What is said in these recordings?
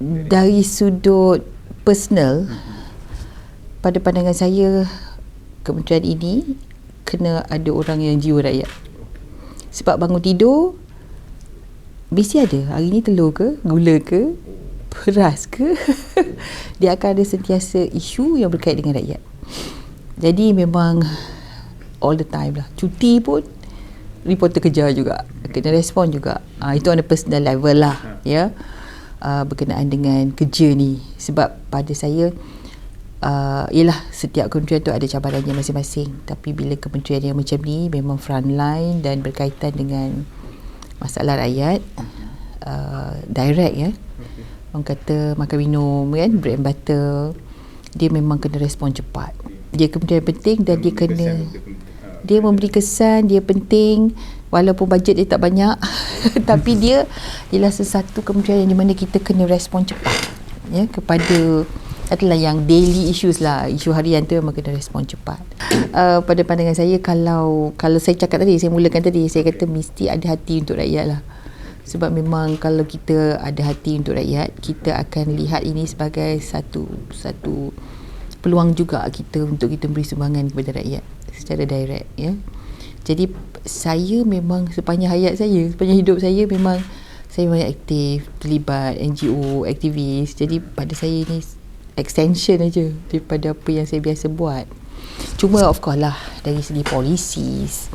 Dari sudut personal, pada pandangan saya, kementerian ini kena ada orang yang jiwa rakyat. Sebab bangun tidur mesti ada, hari ni telur ke, gula ke, beras ke dia akan ada sentiasa isu yang berkait dengan rakyat. Jadi memang all the time lah. Cuti pun reporter kejar juga, kena respon juga. Itu on a personal level lah, ya. Berkenaan dengan kerja ni. Sebab pada saya, ialah setiap kementerian tu ada cabarannya masing-masing. Tapi bila kementerian yang macam ni memang frontline dan berkaitan dengan masalah rakyat, direct, ya. Orang kata makan minum kan, bread and butter, dia memang kena respon cepat. Dia kementerian penting dan dia memberi kesan, dia penting walaupun bajet dia tak banyak tapi dia ialah sesuatu kementerian yang di mana kita kena respon cepat, ya, kepada adalah yang daily issues lah, isu harian tu memang kena respon cepat. Pada pandangan saya, kalau saya cakap tadi, saya mulakan tadi, saya kata mesti ada hati untuk rakyat lah. Sebab memang kalau kita ada hati untuk rakyat, kita akan lihat ini sebagai satu peluang juga kita untuk kita beri sumbangan kepada rakyat secara direct, ya. Jadi saya memang sepanjang hidup saya memang aktif, terlibat NGO, aktivis. Jadi pada saya ni extension aja daripada apa yang saya biasa buat. Cuma of course lah, dari segi policies,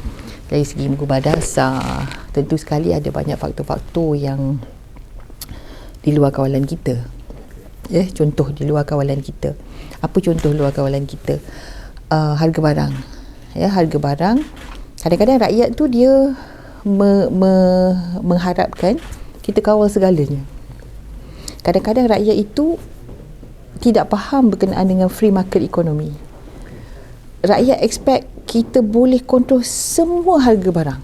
dari segi muka dasar, tentu sekali ada banyak faktor-faktor yang di luar kawalan kita. Contoh di luar kawalan kita. Apa contoh luar kawalan kita? Harga barang. Harga barang. Kadang-kadang rakyat tu dia mengharapkan kita kawal segalanya. Kadang-kadang rakyat itu tidak faham berkenaan dengan free market economy. Rakyat expect kita boleh kontrol semua harga barang.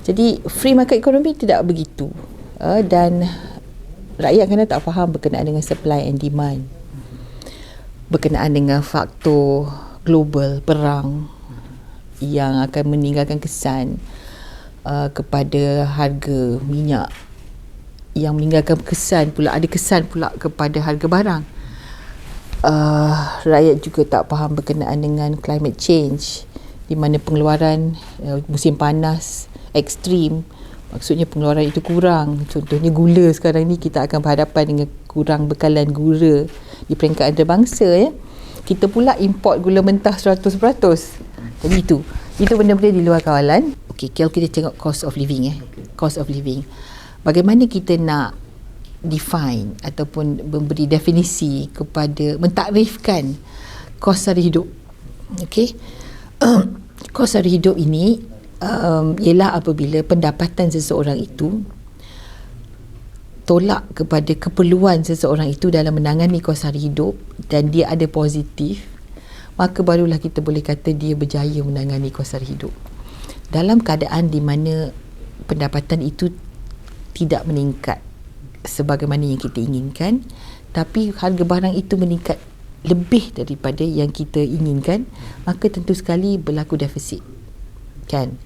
Jadi free market economy tidak begitu. Dan rakyat kadang tak faham berkenaan dengan supply and demand, berkenaan dengan faktor global, perang yang akan meninggalkan kesan kepada harga minyak, yang meninggalkan kesan pula, ada kesan pula kepada harga barang. Rakyat juga tak faham berkenaan dengan climate change, di mana pengeluaran musim panas ekstrim, maksudnya pengeluaran itu kurang. Contohnya gula, sekarang ni kita akan berhadapan dengan kurang bekalan gula di peringkat antarabangsa, ya. Kita pula import gula mentah 100%. Jadi itu benda-benda di luar kawalan. Okey, kalau kita tengok cost of living, cost of living. Bagaimana kita nak define ataupun memberi definisi kepada, mentakrifkan kos sara hidup. Okey. Kos sara hidup ini ialah apabila pendapatan seseorang itu tolak kepada keperluan seseorang itu dalam menangani kos sara hidup dan dia ada positif, maka barulah kita boleh kata dia berjaya menangani kos sara hidup. Dalam keadaan di mana pendapatan itu tidak meningkat sebagaimana yang kita inginkan, tapi harga barang itu meningkat lebih daripada yang kita inginkan, maka tentu sekali berlaku defisit, kan?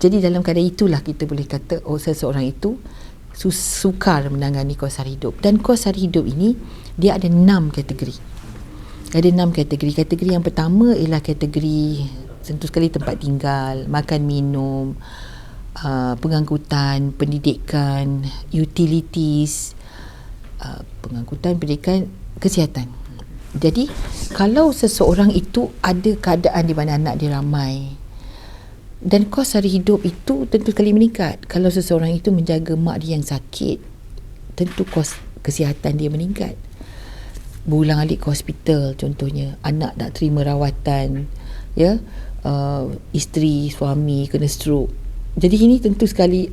Jadi dalam keadaan itulah kita boleh kata seseorang itu sukar menangani kos sara hidup. Dan kos sara hidup ini dia ada 6 kategori. Ada 6 kategori. Kategori yang pertama ialah kategori tentu sekali tempat tinggal, makan minum, pengangkutan, pendidikan, utilities, pengangkutan, pendidikan, kesihatan. Jadi kalau seseorang itu ada keadaan di mana anak dia ramai, dan kos sara hidup itu tentu sekali meningkat. Kalau seseorang itu menjaga mak dia yang sakit, tentu kos kesihatan dia meningkat. Berulang-alik ke hospital contohnya, anak nak terima rawatan, ya, isteri, suami kena stroke. Jadi ini tentu sekali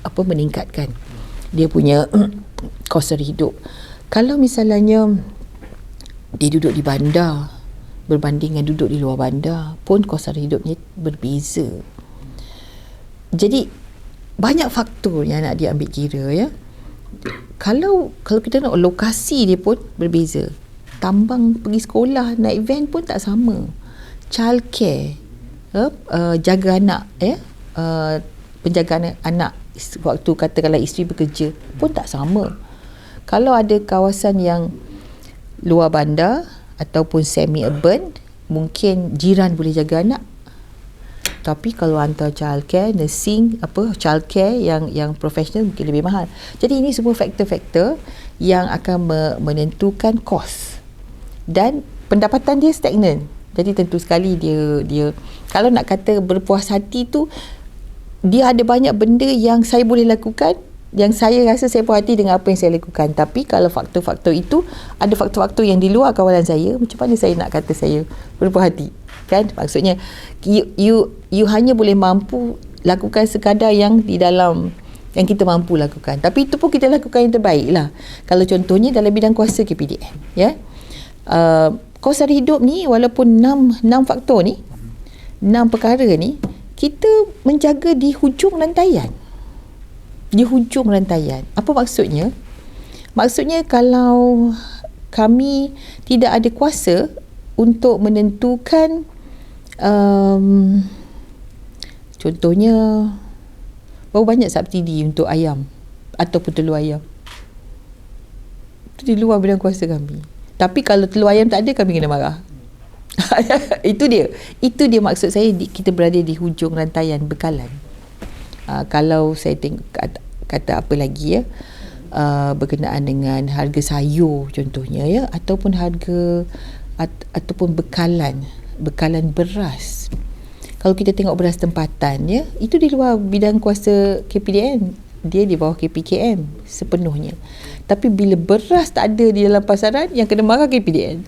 meningkatkan dia punya kos sara hidup. Kalau misalnya dia duduk di bandar berbanding dengan duduk di luar bandar, pun kos sara hidupnya berbeza. Jadi banyak faktor yang nak diambil kira, ya. Kalau kita nak lokasi dia pun berbeza. Tambang pergi sekolah, naik van pun tak sama. Childcare, jaga anak, penjagaan anak waktu katakanlah isteri bekerja pun tak sama. Kalau ada kawasan yang luar bandar ataupun semi-urban, mungkin jiran boleh jaga anak. Tapi kalau hantar childcare, nursing, childcare yang profesional mungkin lebih mahal. Jadi ini semua faktor-faktor yang akan menentukan kos. Dan pendapatan dia stagnan. Jadi tentu sekali dia kalau nak kata berpuas hati tu, dia ada banyak benda yang saya boleh lakukan, yang saya rasa saya puas hati dengan apa yang saya lakukan. Tapi kalau faktor-faktor itu, ada faktor-faktor yang di luar kawalan saya, macam mana saya nak kata saya berpuas hati? Kan? Maksudnya you hanya boleh mampu lakukan sekadar yang di dalam yang kita mampu lakukan. Tapi itu pun kita lakukan yang terbaik lah. Kalau contohnya dalam bidang kuasa KPDN, ya, kos sara hidup ni, walaupun 6 faktor ni, 6 perkara ni, kita menjaga di hujung rantaian. Di hujung rantaian. Apa maksudnya? Maksudnya kalau kami tidak ada kuasa untuk menentukan contohnya berapa banyak subsidi untuk ayam ataupun telur ayam, itu di luar bidang kuasa kami. Tapi kalau telur ayam tak ada, kami kena marah. Itu dia maksud saya, kita berada di hujung rantaian bekalan. Kalau saya tengok kata apa lagi, ya, berkenaan dengan harga sayur contohnya, ya, ataupun harga ataupun bekalan beras. Kalau kita tengok beras tempatan, ya, itu di luar bidang kuasa KPDN, dia di bawah KPKM sepenuhnya. Tapi bila beras tak ada di dalam pasaran, yang kena marah KPDN.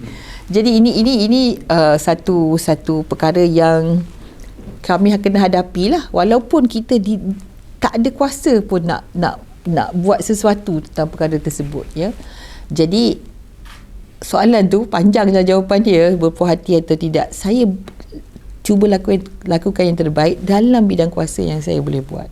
Jadi ini satu perkara yang kami kena hadapi lah, walaupun kita tak ada kuasa pun nak buat sesuatu tentang perkara tersebut, ya. Jadi soalan tu panjang jawapan dia, berpuas hati atau tidak. Saya cuba lakukan yang terbaik dalam bidang kuasa yang saya boleh buat.